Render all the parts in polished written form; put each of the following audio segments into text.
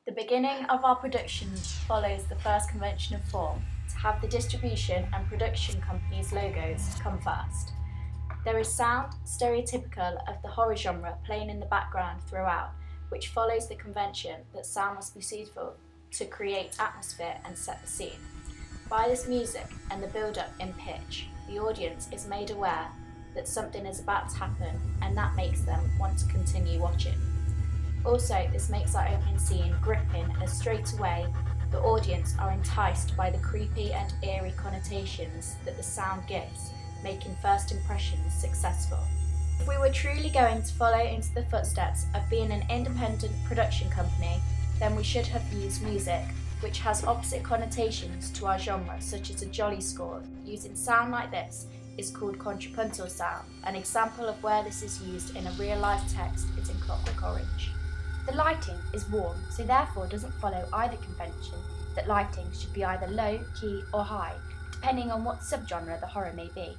The beginning of our production follows the first convention of form, to have the distribution and production company's logos come first. There is sound, stereotypical of the horror genre, playing in the background throughout, which follows the convention that sound must be suitable to create atmosphere and set the scene. By this music and the build-up in pitch, the audience is made aware that something is about to happen, and that makes them want to continue watching. Also, this makes our opening scene gripping, as straight away the audience are enticed by the creepy and eerie connotations that the sound gives, making first impressions successful. If we were truly going to follow into the footsteps of being an independent production company, then we should have used music, which has opposite connotations to our genre, such as a jolly score. Using sound like this is called contrapuntal sound. An example of where this is used in a real-life text is in Clockwork Orange. The lighting is warm, so therefore doesn't follow either convention that lighting should be either low, key or high, depending on what subgenre the horror may be.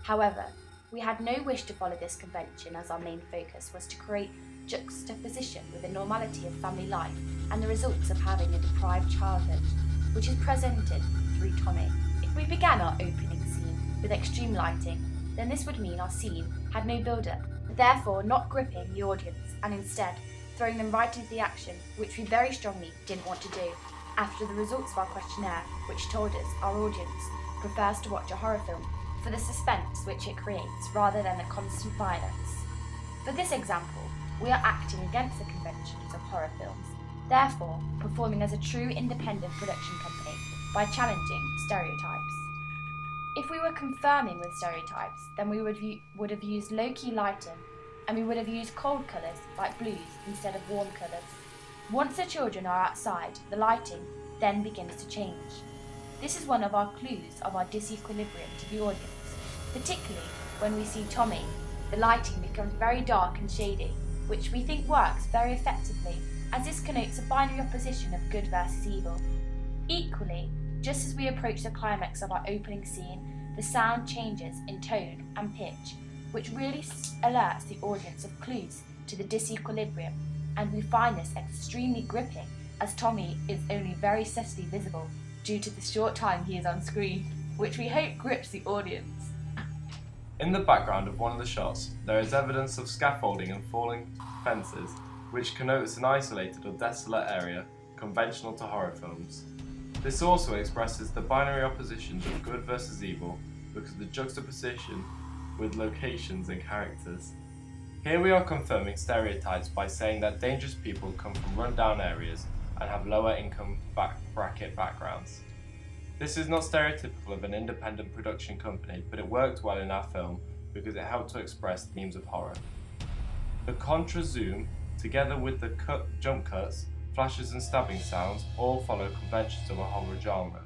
However, we had no wish to follow this convention, as our main focus was to create juxtaposition with the normality of family life and the results of having a deprived childhood, which is presented through Tommy. If we began our opening scene with extreme lighting, then this would mean our scene had no build-up, therefore not gripping the audience, and instead throwing them right into the action, which we very strongly didn't want to do, after the results of our questionnaire, which told us our audience prefers to watch a horror film for the suspense which it creates rather than the constant violence. For this example, we are acting against the conventions of horror films, therefore performing as a true independent production company by challenging stereotypes. If we were confirming with stereotypes, then we would have used low-key lighting, and we would have used cold colours like blues instead of warm colours. Once the children are outside, the lighting then begins to change. This is one of our clues of our disequilibrium to the audience, particularly when we see Tommy. The lighting becomes very dark and shady, which we think works very effectively, as this connotes a binary opposition of good versus evil. Equally, just as we approach the climax of our opening scene, the sound changes in tone and pitch, which really alerts the audience of clues to the disequilibrium, and we find this extremely gripping, as Tommy is only very subtly visible due to the short time he is on screen, which we hope grips the audience. In the background of one of the shots, there is evidence of scaffolding and falling fences, which connotes an isolated or desolate area conventional to horror films. This also expresses the binary oppositions of good versus evil because of the juxtaposition with locations and characters. Here we are confirming stereotypes by saying that dangerous people come from run-down areas and have lower income bracket backgrounds. This is not stereotypical of an independent production company, but it worked well in our film because it helped to express themes of horror. The contra zoom, together with the jump cuts, flashes and stabbing sounds, all follow conventions of a horror genre.